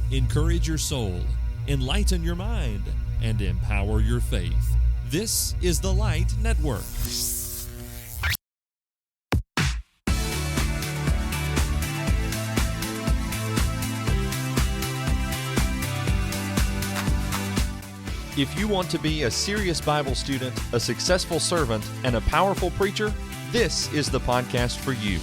encourage your soul, enlighten your mind, and empower your faith. This is the Light Network. If you want to be a serious Bible student, a successful servant, and a powerful preacher, this is the podcast for you.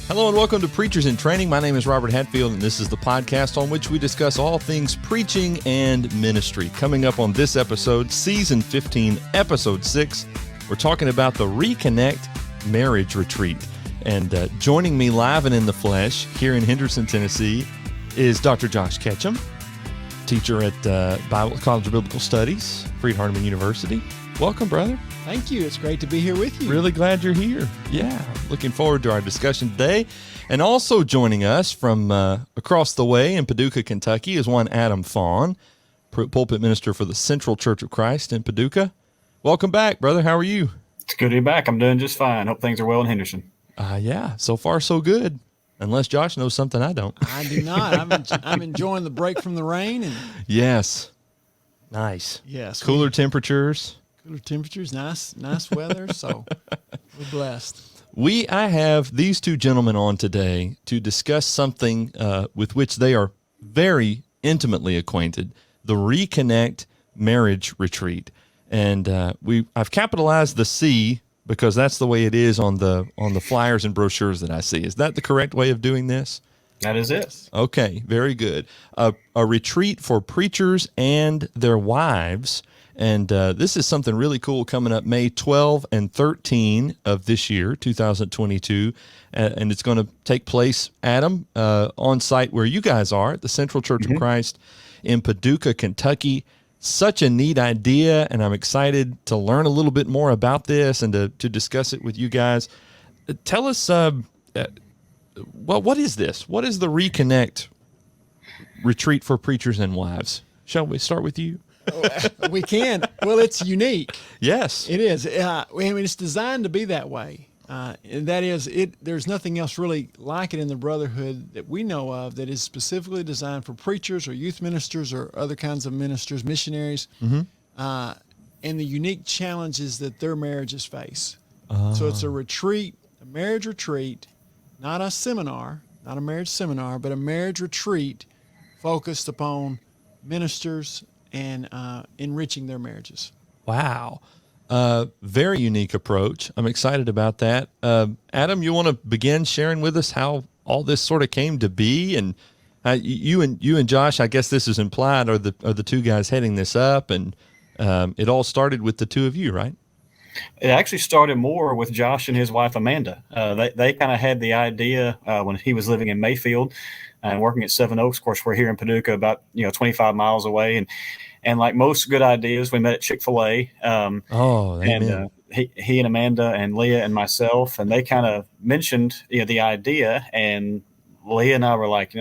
Hello and welcome to Preachers in Training. My name is Robert Hatfield, and this is the podcast on which we discuss all things preaching and ministry. Coming up on this episode, Season 15, Episode 6, we're talking about the ReConnect Marriage Retreat. And joining me live and in the flesh here in Henderson, Tennessee, is Dr. Josh Ketchum, teacher at College of Biblical Studies, Freed-Hardeman University. Welcome, brother. Thank you. It's great to be here with you. Really glad you're here. Yeah, looking forward to our discussion today. And also joining us from across the way in Paducah, Kentucky, is one Adam Faughn, pulpit minister for the Central Church of Christ in Paducah. Welcome back, brother. How are you? It's good to be back. I'm doing just fine. Hope things are well in Henderson. Yeah, so far so good. Unless Josh knows something I don't. I do not. I'm enjoying the break from the rain. And yes. Nice. Yes. Cooler temperatures. Cooler temperatures, nice weather. So we're blessed. I have these two gentlemen on today to discuss something with which they are very intimately acquainted, the ReConnect Marriage Retreat. And I've capitalized the C because that's the way it is on the flyers and brochures that I see. Is that the correct way of doing this? That is it. Okay, very good. A retreat for preachers and their wives. And this is something really cool coming up May 12 and 13 of this year, 2022. And it's going to take place, Adam, on site where you guys are at the Central Church of Christ in Paducah, Kentucky. Such a neat idea, and I'm excited to learn a little bit more about this and to discuss it with you guys. Tell us, what is this? What is the ReConnect Retreat for Preachers and Wives? Shall we start with you? We can. Well, it's unique. Yes. It is. It's designed to be that way. And that is, there's nothing else really like it in the brotherhood that we know of that is specifically designed for preachers or youth ministers or other kinds of ministers, missionaries, and the unique challenges that their marriages face. So it's a retreat, a marriage retreat, not a seminar, not a marriage seminar, but a marriage retreat focused upon ministers and enriching their marriages. Wow. Very unique approach. I'm excited about that. Adam, you want to begin sharing with us how all this sort of came to be? And you and Josh, I guess this is implied, are the two guys heading this up, and it all started with the two of you, right? It actually started more with Josh and his wife, Amanda. They kind of had the idea when he was living in Mayfield and working at Seven Oaks. Of course, we're here in Paducah, about 25 miles away, and like most good ideas, we met at Chick-fil-A. And he and Amanda and Leah and myself, and they kind of mentioned the idea, and Leah and I were like,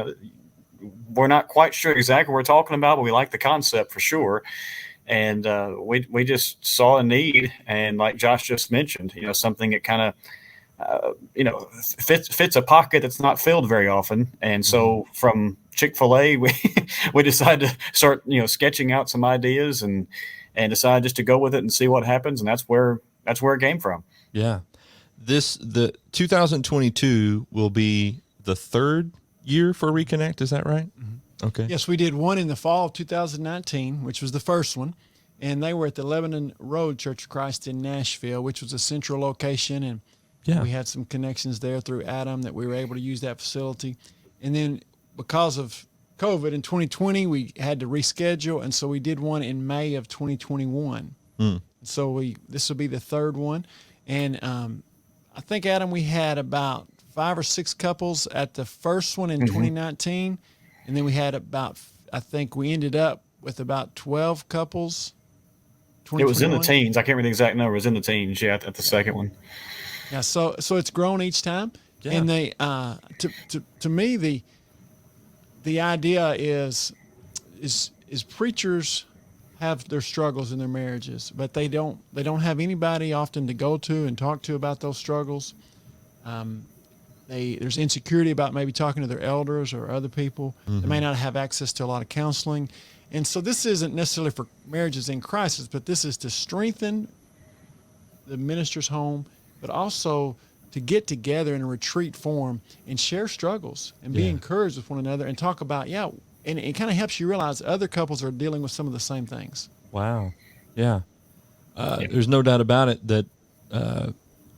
we're not quite sure exactly what we're talking about, but we like the concept for sure. And we just saw a need, and like Josh just mentioned, something that kind of fits a pocket that's not filled very often. And so from Chick-fil-A, we decided to start, sketching out some ideas and decided just to go with it and see what happens. And that's where it came from. Yeah. The 2022 will be the third year for ReConnect. Is that right? Mm-hmm. Okay. Yes, we did one in the fall of 2019, which was the first one. And they were at the Lebanon Road Church of Christ in Nashville, which was a central location. And we had some connections there through Adam that we were able to use that facility. And then because of COVID in 2020, we had to reschedule. And so we did one in May of 2021. So this will be the third one. And I think, Adam, we had about 5 or 6 couples at the first one in 2019. And then we had we ended up with about 12 couples. It was in the teens. I can't remember the exact number. It was in the teens, at the second one. Yeah, so it's grown each time. Yeah. And they to me the idea is preachers have their struggles in their marriages, but they don't have anybody often to go to and talk to about those struggles. there's insecurity about maybe talking to their elders or other people. They may not have access to a lot of counseling. And so this isn't necessarily for marriages in crisis, but this is to strengthen the minister's home, but also to get together in a retreat form and share struggles and be encouraged with one another and talk about, and it kind of helps you realize other couples are dealing with some of the same things. Wow. Yeah. There's no doubt about it that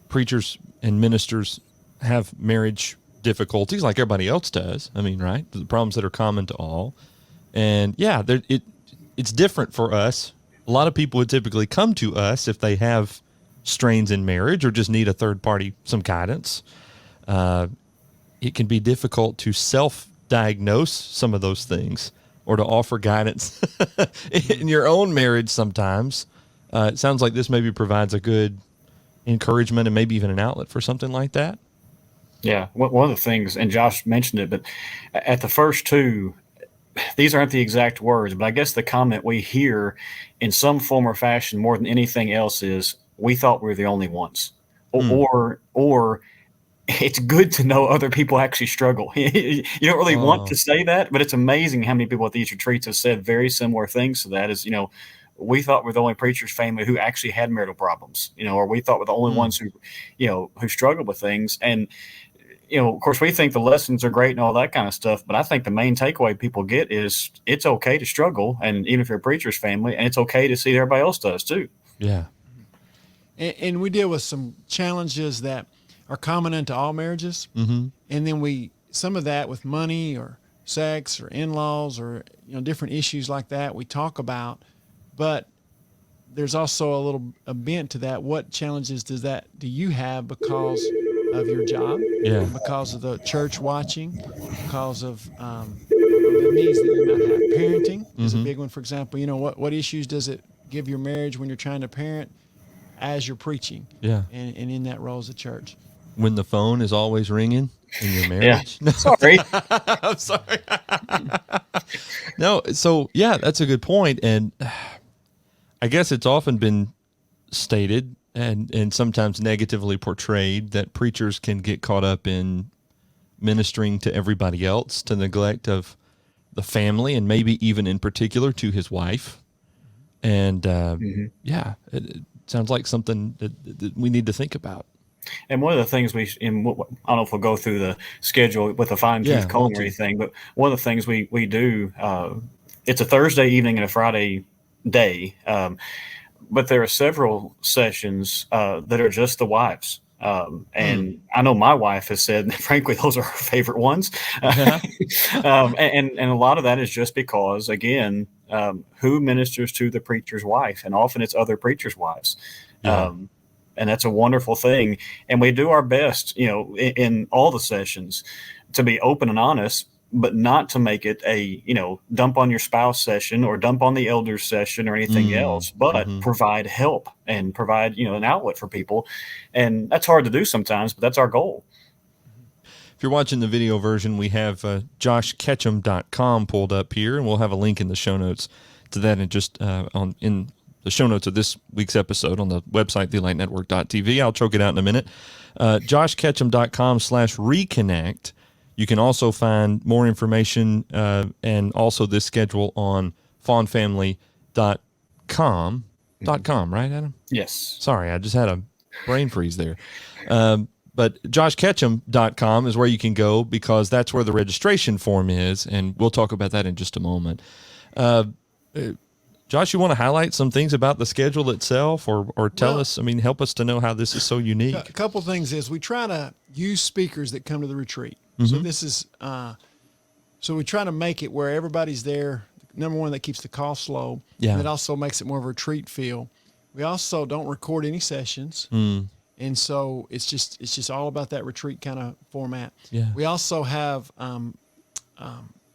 preachers and ministers have marriage difficulties like everybody else does. I mean, right? The problems that are common to all. And it's different for us. A lot of people would typically come to us if they have strains in marriage or just need a third party, some guidance. It can be difficult to self-diagnose some of those things or to offer guidance in your own marriage sometimes. It sounds like this maybe provides a good encouragement and maybe even an outlet for something like that. Yeah, one of the things, and Josh mentioned it, but at the first two, these aren't the exact words, but I guess the comment we hear in some form or fashion more than anything else is, we thought we were the only ones. Or it's good to know other people actually struggle. You don't really want to say that, but it's amazing how many people at these retreats have said very similar things to that. Is, we thought we're the only preacher's family who actually had marital problems, or we thought we're the only ones who struggled with things. And, of course, we think the lessons are great and all that kind of stuff, but I think the main takeaway people get is it's okay to struggle, and even if you're a preacher's family, and it's okay to see that everybody else does too. Yeah. And we deal with some challenges that are common into all marriages. Mm-hmm. And then some of that with money or sex or in-laws or, different issues like that we talk about, but there's also a bent to that. What challenges do you have because of your job? Yeah. Because of the church watching, because of the needs that you might have. Parenting is a big one. For example, what issues does it give your marriage when you're trying to parent as you're preaching? Yeah. And in that role as a church. When the phone is always ringing in your marriage. Yeah. Sorry. I'm sorry. No. So that's a good point. And I guess it's often been stated and sometimes negatively portrayed that preachers can get caught up in ministering to everybody else to neglect of the family and maybe even in particular to his wife. And it sounds like something that we need to think about. And one of the things I don't know if we'll go through the schedule with a fine-tooth comb or anything, but one of the things we do, it's a Thursday evening and a Friday day, but there are several sessions that are just the wives. And I know my wife has said, frankly, those are her favorite ones. And a lot of that is just because, again, who ministers to the preacher's wife? And often it's other preachers' wives. Yeah. And that's a wonderful thing. And we do our best, in all the sessions to be open and honest, but not to make it a, dump on your spouse session or dump on the elders session or anything else, but provide help and provide, an outlet for people. And that's hard to do sometimes, but that's our goal. If you're watching the video version, we have joshketchum.com pulled up here, and we'll have a link in the show notes to that and just in the show notes of this week's episode on the website, thelightnetwork.tv. I'll choke it out in a minute. joshketchum.com/reconnect. You can also find more information and also this schedule on faughnfamily.com. .com, right, Adam? Yes. Sorry, I just had a brain freeze there. But joshketchum.com is where you can go because that's where the registration form is, and we'll talk about that in just a moment. Josh, you want to highlight some things about the schedule itself or tell us, help us to know how this is so unique? A couple things is we try to use speakers that come to the retreat. So this is, so we try to make it where everybody's there. Number one, that keeps the cost low. Yeah. And it also makes it more of a retreat feel. We also don't record any sessions. And so it's just all about that retreat kind of format. Yeah. We also have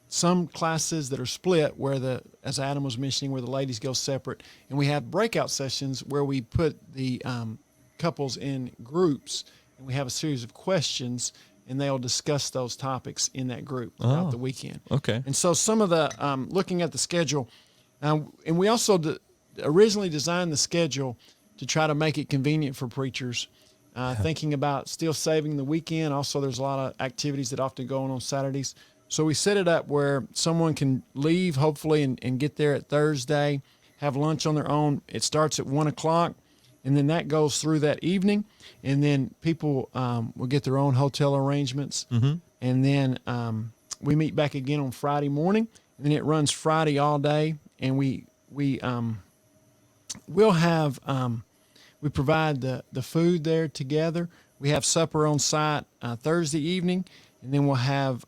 some classes that are split where as Adam was mentioning, where the ladies go separate, and we have breakout sessions where we put the couples in groups, and we have a series of questions, and they'll discuss those topics in that group throughout the weekend. Okay. And so some of the looking at the schedule, and we also originally designed the schedule to try to make it convenient for preachers. thinking about still saving the weekend. Also, there's a lot of activities that often go on Saturdays. So we set it up where someone can leave, hopefully, and get there at Thursday, have lunch on their own. It starts at 1 o'clock, and then that goes through that evening. And then people will get their own hotel arrangements. Mm-hmm. And then we meet back again on Friday morning. And then it runs Friday all day. And we'll have we provide the food there together. We have supper on site Thursday evening. And then we'll have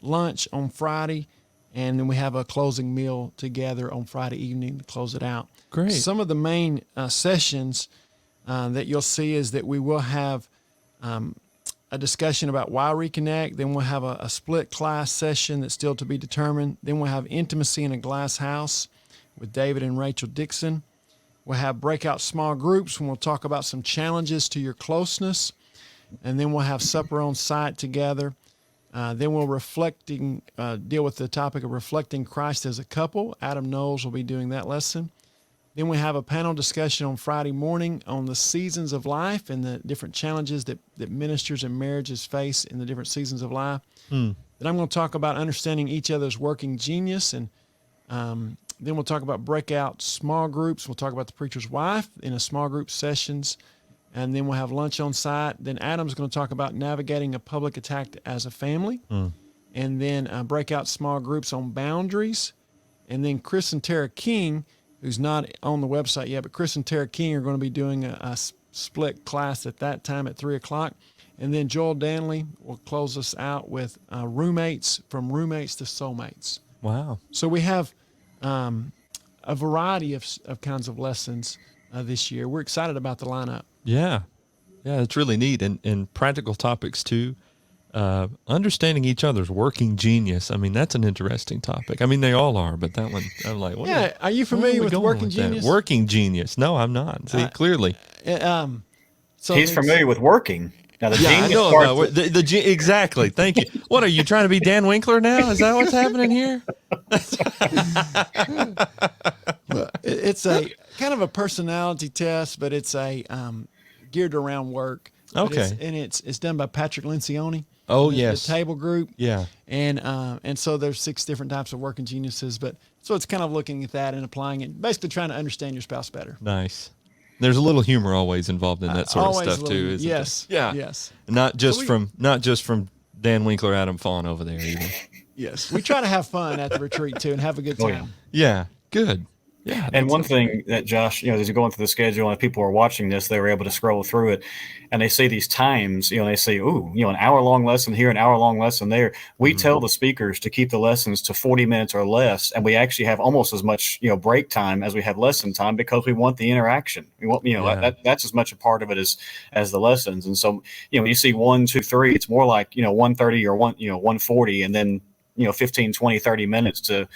lunch on Friday, and then we have a closing meal together on Friday evening to close it out. Great. Some of the main sessions that you'll see is that we will have a discussion about why reconnect. Then we'll have a split class session that's still to be determined. Then we'll have intimacy in a glass house with David and Rachel Dixon. We'll have breakout small groups, and we'll talk about some challenges to your closeness. And then we'll have supper on site together. Then we'll deal with the topic of reflecting Christ as a couple. Adam Knowles will be doing that lesson. Then we have a panel discussion on Friday morning on the seasons of life and the different challenges that ministers and marriages face in the different seasons of life. Then I'm going to talk about understanding each other's working genius. And then we'll talk about breakout small groups. We'll talk about the preacher's wife in a small group sessions. And then we'll have lunch on site. Then Adam's going to talk about navigating a public attack as a family. And then breakout small groups on boundaries. And then Chris and Tara King, who's not on the website yet, but Chris and Tara King are going to be doing a split class at that time at 3 o'clock. And then Joel Danley will close us out with roommates, from roommates to soulmates. Wow. So we have a variety of kinds of lessons this year. We're excited about the lineup. Yeah, it's really neat, and practical topics too. Understanding each other's working genius. I mean, that's an interesting topic. I mean, they all are, but that one, I'm like, are you familiar with working genius? Working genius? No, I'm not. See, clearly. So he's familiar with working. Now the genius I know part. about exactly. Thank you. What are you trying to be, Dan Winkler now? Is that what's happening here? It's a kind of a personality test, but it's a geared around work. Okay. It's done by Patrick Lencioni. Oh, the table group. Yeah. And so there's 6 different types of working geniuses, but so it's kind of looking at that and applying it, basically trying to understand your spouse better. Nice. There's a little humor always involved in that sort of stuff too, isn't yes, there? Yeah. Yes. Not just from Dan Winkler, Adam Faughn over there either. Yes. We try to have fun at the retreat too and have a good time. Yeah. Good. Yeah. And one thing that Josh, as you're going through the schedule and if people are watching this, they were able to scroll through it and they see these times, they say, an hour long lesson here, an hour long lesson there. We tell the speakers to keep the lessons to 40 minutes or less. And we actually have almost as much, break time as we have lesson time because we want the interaction. We want, that's as much a part of it as the lessons. And so, when you see 1, 2, 3, it's more like, 130 or 140 and then, 15, 20, 30 minutes to,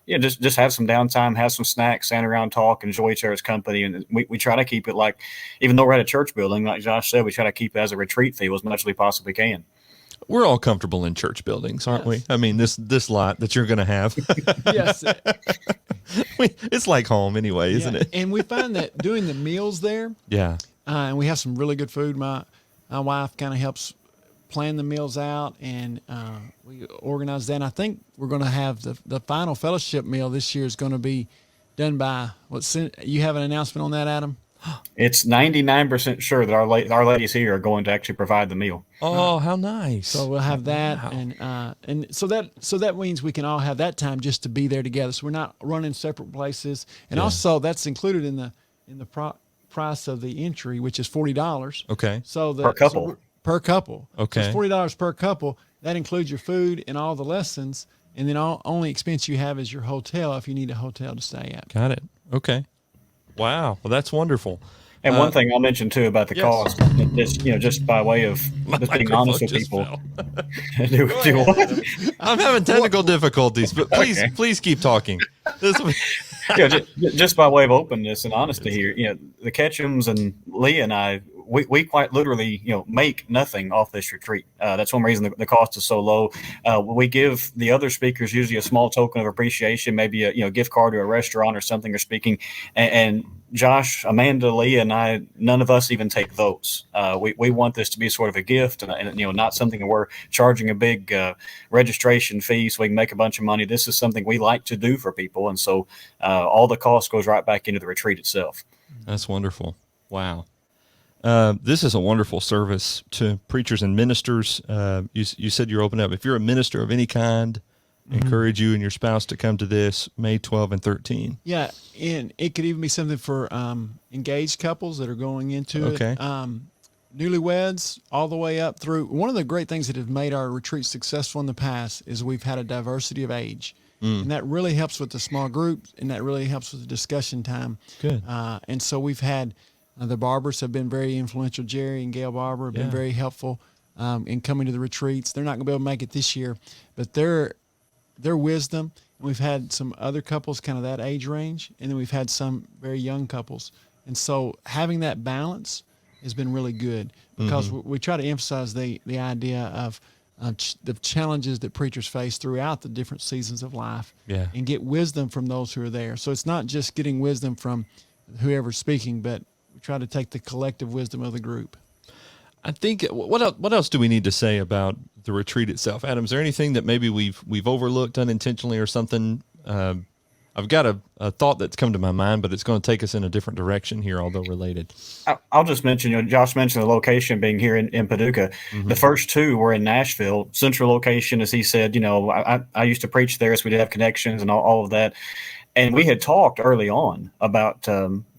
just have some downtime, have some snacks, stand around, talk, enjoy each other's company. And we try to keep it like, even though we're at a church building, like Josh said, we try to keep it as a retreat feel as much as we possibly can. We're all comfortable in church buildings, aren't we? I mean, this lot that you're going to have. Yes. It's like home anyway, isn't it? And we find that doing the meals there. Yeah. And we have some really good food. My wife kind of helps plan the meals out, and we organize that. And I think we're going to have the final fellowship meal this year is going to be done by you have an announcement on that, Adam? It's 99% sure that our ladies here are going to actually provide the meal. Oh, how nice! So we'll have that, and so that means we can all have that time just to be there together. So we're not running separate places, and also that's included in the price of the entry, which is $40. Okay. So per couple. Per couple. Okay. So it's $40 per couple. That includes your food and all the lessons, and then only expense you have is your hotel if you need a hotel to stay at. Got it. Okay. Wow. Well, that's wwonderful. And one thing I'll mention too about the cost, just by way of just being honest with people. do what? I'm having technical difficulties, but please keep talking. Just by way of openness and honesty here, the Ketchums and Leah and I, we quite literally, make nothing off this retreat. That's one reason the cost is so low. We give the other speakers usually a small token of appreciation, maybe a gift card to a restaurant or something they're speaking. And Josh, Amanda, Leah, and I, none of us even take those. We want this to be sort of a gift and not something that we're charging a big registration fee so we can make a bunch of money. This is something we like to do for people. And so all the cost goes right back into the retreat itself. That's wonderful. Wow. This is a wonderful service to preachers and ministers. You said you're open up. If you're a minister of any kind, encourage you and your spouse to come to this May 12 and 13. Yeah, and it could even be something for engaged couples that are going into it. Newlyweds, all the way up through. One of the great things that have made our retreat successful in the past is we've had a diversity of age. And that really helps with the small group, and that really helps with the discussion time. Good. And so we've had the Barbers have been very influential. Jerry and Gail Barber have been very helpful in coming to the retreats. They're not going to be able to make it this year, but their wisdom. We've had some other couples kind of that age range, and then we've had some very young couples. And so having that balance has been really good because we try to emphasize the idea of the challenges that preachers face throughout the different seasons of life and get wisdom from those who are there. So it's not just getting wisdom from whoever's speaking, but we try to take the collective wisdom of the group. I think what else do we need to say about the retreat itself? Adam, is there anything that maybe we've overlooked unintentionally or something? I've got a thought that's come to my mind, but it's going to take us in a different direction here, although related. I'll just mention, Josh mentioned the location being here in Paducah. The first two were in Nashville, central location, as he said. I used to preach there, so we did have connections and all of that. And we had talked early on about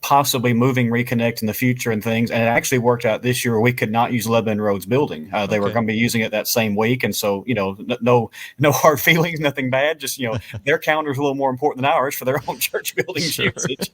possibly moving ReConnect in the future and things. And it actually worked out this year where we could not use Lebanon Road's building. They were going to be using it that same week. And so, no hard feelings, nothing bad. Just, their calendar is a little more important than ours for their own church building usage.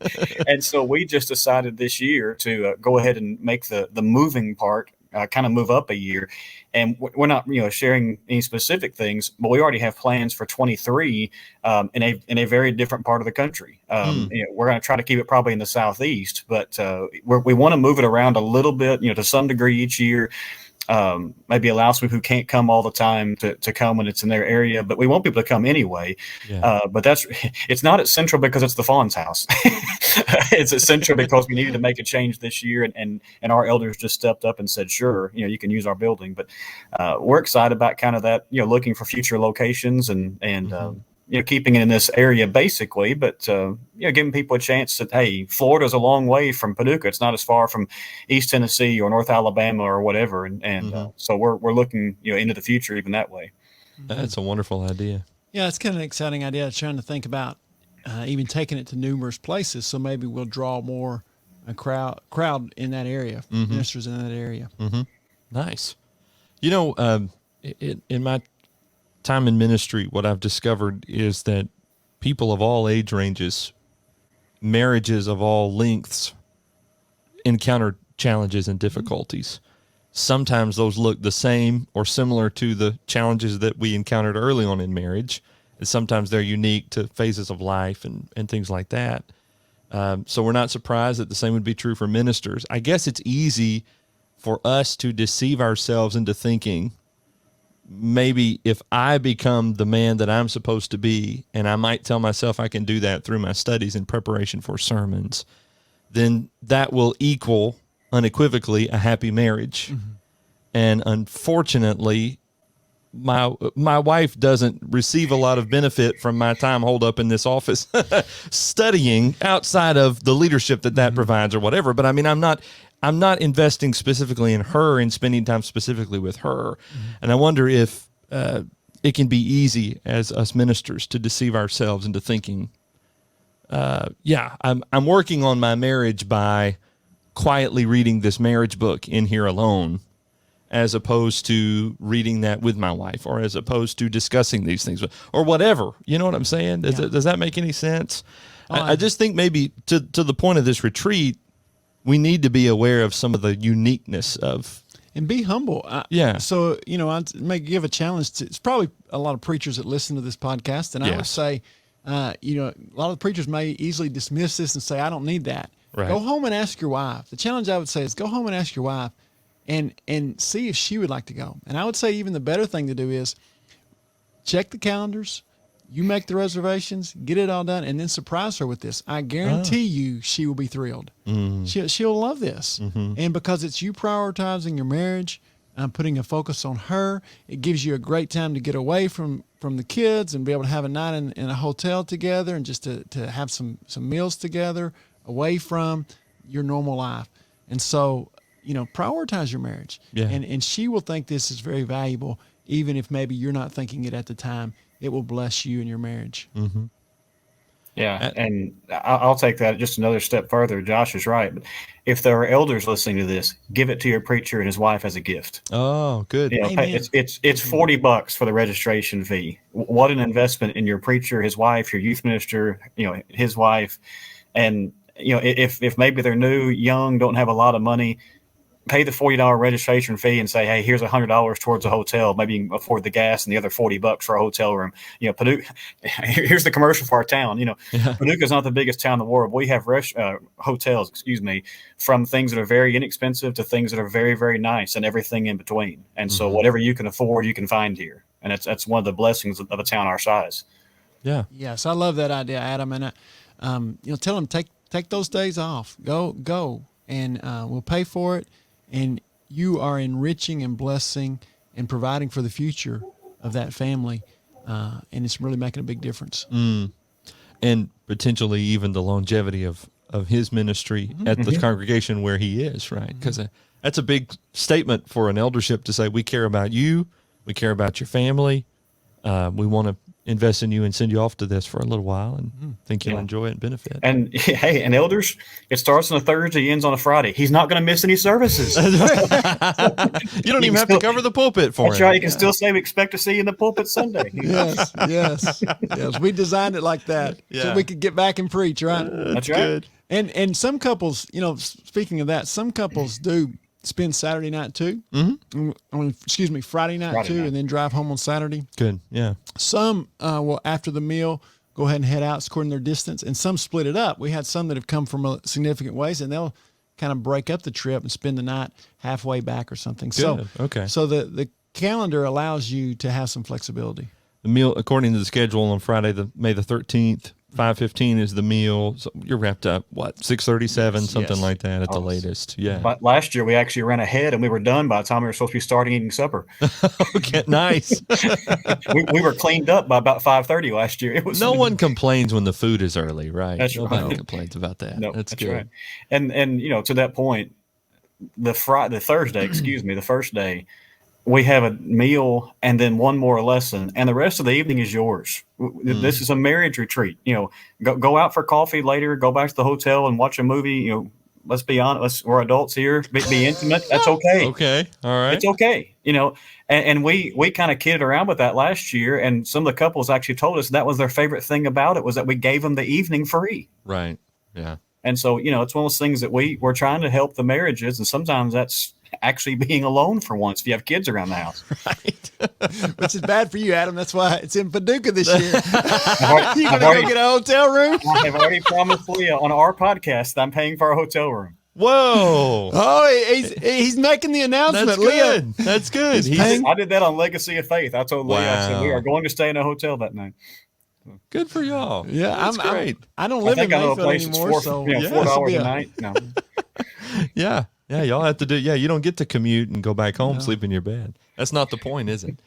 And so we just decided this year to go ahead and make the moving part kind of move up a year. And we're not, sharing any specific things, but we already have plans for 23 in a very different part of the country. We're going to try to keep it probably in the Southeast, but we want to move it around a little bit, to some degree each year. Maybe allow some who can't come all the time to come when it's in their area, but we want people to come anyway. But it's not at Central because it's the Faughn's house. It's at Central because we needed to make a change this year, and our elders just stepped up and said, sure, you can use our building. But we're excited about kind of that, looking for future locations and keeping it in this area basically, but giving people a chance that, hey, Florida's a long way from Paducah. It's not as far from East Tennessee or North Alabama or whatever, and so we're looking into the future even that way. That's a wonderful idea. Yeah, it's kind of an exciting idea. Trying to think about even taking it to numerous places, so maybe we'll draw more a crowd in that area, ministers in that area. Nice. In my time in ministry, what I've discovered is that people of all age ranges, marriages of all lengths, encounter challenges and difficulties. Sometimes those look the same or similar to the challenges that we encountered early on in marriage, and sometimes they're unique to phases of life and things like that. So we're not surprised that the same would be true for ministers. I guess it's easy for us to deceive ourselves into thinking, maybe if I become the man that I'm supposed to be, and I might tell myself I can do that through my studies in preparation for sermons, then that will equal unequivocally a happy marriage. And unfortunately, my wife doesn't receive a lot of benefit from my time holed up in this office studying outside of the leadership that provides or whatever. But I mean, I'm not investing specifically in her and spending time specifically with her. And I wonder if it can be easy as us ministers to deceive ourselves into thinking, I'm working on my marriage by quietly reading this marriage book in here alone, as opposed to reading that with my wife, or as opposed to discussing these things, or whatever. You know what I'm saying? Does that make any sense? I just think maybe to the point of this retreat, we need to be aware of some of the uniqueness of, and be humble. So, I'd give a challenge to, it's probably a lot of preachers that listen to this podcast. And I would say, a lot of the preachers may easily dismiss this and say, I don't need that. Right. Go home and ask your wife. The challenge I would say is go home and ask your wife and see if she would like to go. And I would say even the better thing to do is check the calendars. You make the reservations, get it all done, and then surprise her with this. I guarantee you she will be thrilled. She'll love this. And because it's you prioritizing your marriage, putting a focus on her, it gives you a great time to get away from the kids and be able to have a night in a hotel together and just to have some meals together away from your normal life. And so, prioritize your marriage. Yeah. And she will think this is very valuable, even if maybe you're not thinking it at the time. It will bless you in your marriage. Mm-hmm. Yeah, and I'll take that just another step further. Josh is right. But if there are elders listening to this, give it to your preacher and his wife as a gift. Oh, good. It's $40 for the registration fee. What an investment in your preacher, his wife, your youth minister, his wife. And, if maybe they're new, young, don't have a lot of money, pay the $40 registration fee and say, hey, here's $100 towards a hotel. Maybe you can afford the gas and the other $40 for a hotel room. Paducah, here's the commercial for our town. Paducah's not the biggest town in the world. We have hotels, from things that are very inexpensive to things that are very, very nice and everything in between. And so whatever you can afford, you can find here. And that's one of the blessings of a town our size. Yeah. Yes, I love that idea, Adam. And tell them take those days off. Go, and we'll pay for it. And you are enriching and blessing and providing for the future of that family. And it's really making a big difference. And potentially even the longevity of his ministry at the congregation where he is, right? Because that's a big statement for an eldership to say, we care about you. We care about your family. We want to invest in you and send you off to this for a little while and think you'll enjoy it and benefit. And hey, and elders, it starts on a Thursday, ends on a Friday. He's not going to miss any services. You don't even have to cover the pulpit for him. That's right. You can still say we expect to see you in the pulpit Sunday. Yes. We designed it like that so we could get back and preach, right? That's right. Good. And some couples, speaking of that, some couples do spend Saturday night too. Friday night too, and then drive home on Saturday. Good, yeah. Some will, after the meal, go ahead and head out according to their distance, and some split it up. We had some that have come from a significant ways, and they'll kind of break up the trip and spend the night halfway back or something. Good. So the calendar allows you to have some flexibility. The meal, according to the schedule on Friday, May the 13th, 5:15 is the meal. So you're wrapped up, 6:37, something like that at the latest. Yeah. But last year we actually ran ahead and we were done by the time we were supposed to be starting eating supper. Okay, nice. we were cleaned up by about 5:30 last year. No one complains when the food is early, right? That's Nobody right. complains about that. No, that's good. Right. And to that point, the Thursday, the first day, we have a meal and then one more lesson, and the rest of the evening is yours. This is a marriage retreat. Go out for coffee later, go back to the hotel and watch a movie. Let's be honest, we're adults here. Be intimate. That's okay. Okay. All right. It's okay. And we kind of kidded around with that last year, and some of the couples actually told us that was their favorite thing about it was that we gave them the evening free. Right. Yeah. And so, it's one of those things that we're trying to help the marriages, and sometimes that's actually being alone for once if you have kids around the house. Right. Which is bad for you, Adam. That's why it's in Paducah this year. You going to go get a hotel room? I've already promised Leah on our podcast that I'm paying for a hotel room. Whoa. Oh, he's making the announcement. That's Leah. good. That's good. I did that on Legacy of Faith. I told Leah, I said, we are going to stay in a hotel that night. Good for y'all. Yeah, that's great. I don't live in Mayfield anymore, $4 a night. No. Yeah. Yeah, y'all have to do. Yeah, you don't get to commute and go back home, sleep in your bed. That's not the point, is it?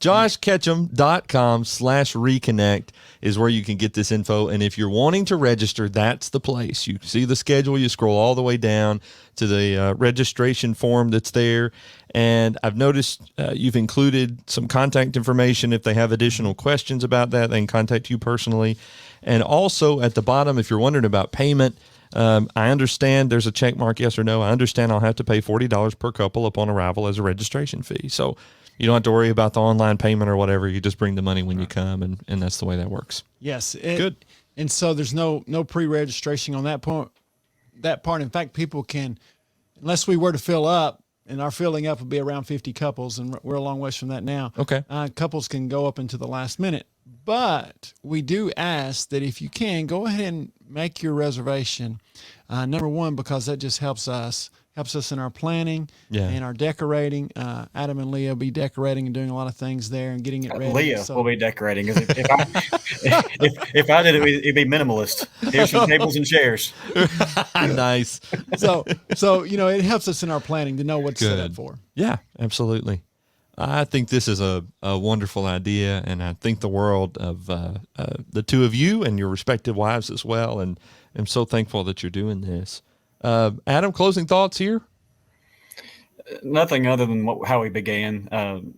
JoshKetchum.com/reconnect is where you can get this info. And if you're wanting to register, that's the place. You see the schedule, you scroll all the way down to the registration form that's there. And I've noticed you've included some contact information. If they have additional questions about that, they can contact you personally. And also at the bottom, if you're wondering about payment, I understand there's a check mark, yes or no. I understand I'll have to pay $40 per couple upon arrival as a registration fee. So you don't have to worry about the online payment or whatever. You just bring the money when you come, and that's the way that works. Yes. Good. And so there's no pre-registration on that point. In fact, people can, unless we were to fill up, and our filling up would be around 50 couples, and we're a long ways from that now. Okay. Couples can go up into the last minute. But we do ask that if you can, go ahead and make your reservation. Number one, because that just helps us in our planning and our decorating. Adam and Leah will be decorating and doing a lot of things there and getting it ready. Leah will be decorating. If I did it, it'd be minimalist. Here's some tables and chairs. Nice. So it helps us in our planning to know what to set up for. Yeah, absolutely. I think this is a wonderful idea, and I think the world of the two of you and your respective wives as well, and I'm so thankful that you're doing this. Adam, closing thoughts here? Nothing other than how we began.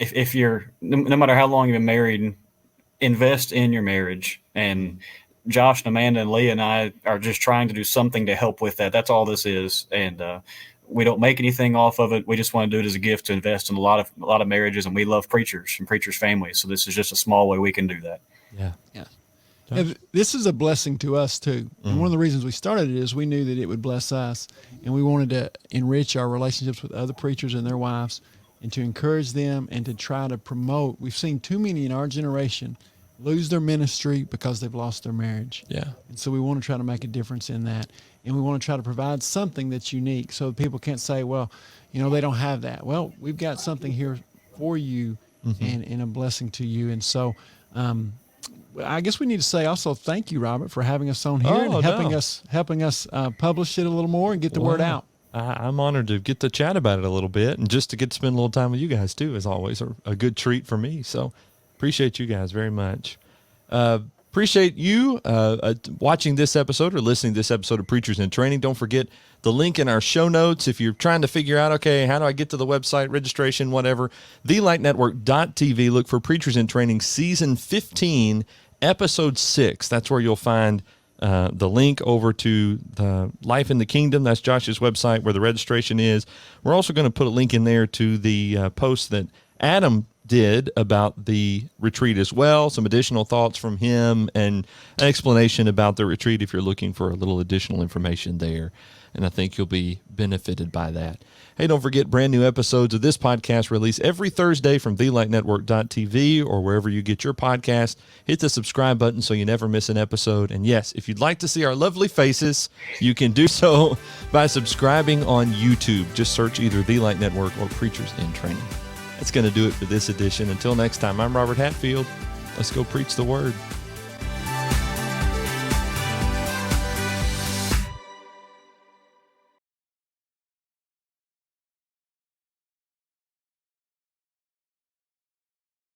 If you're, no matter how long you've been married, invest in your marriage. And Josh and Amanda and Leah and I are just trying to do something to help with that. That's all this is. And we don't make anything off of it. We just want to do it as a gift to invest in a lot of marriages. And we love preachers and preachers' families. So this is just a small way we can do that. Yeah. And this is a blessing to us too. And one of the reasons we started it is we knew that it would bless us, and we wanted to enrich our relationships with other preachers and their wives, and to encourage them and to try to promote. We've seen too many in our generation lose their ministry because they've lost their marriage. Yeah. And so we want to try to make a difference in that, and we want to try to provide something that's unique, so people can't say, well, they don't have that. Well, we've got something here for you, and a blessing to you. And so I guess we need to say also thank you, Robert, for having us on here and helping us publish it a little more and get the word out. I'm honored to get to chat about it a little bit, and just to get to spend a little time with you guys too is always a good treat for me. So appreciate you guys very much. Appreciate you watching this episode or listening to this episode of Preachers in Training. Don't forget the link in our show notes if you're trying to figure out, okay, how do I get to the website, registration, whatever. TheLightNetwork.tv. Look for Preachers in Training Season 15, Episode 6. That's where you'll find the link over to the Life in the Kingdom. That's Josh's website where the registration is. We're also going to put a link in there to the post that Adam did about the retreat as well, some additional thoughts from him, and an explanation about the retreat if you're looking for a little additional information there. And I think you'll be benefited by that. Hey, don't forget, brand new episodes of this podcast release every Thursday from TheLightNetwork.tv or wherever you get your podcast. Hit the subscribe button so you never miss an episode. And yes, if you'd like to see our lovely faces, you can do so by subscribing on YouTube. Just search either The Light Network or Preachers in Training. That's going to do it for this edition. Until next time, I'm Robert Hatfield. Let's go preach the word.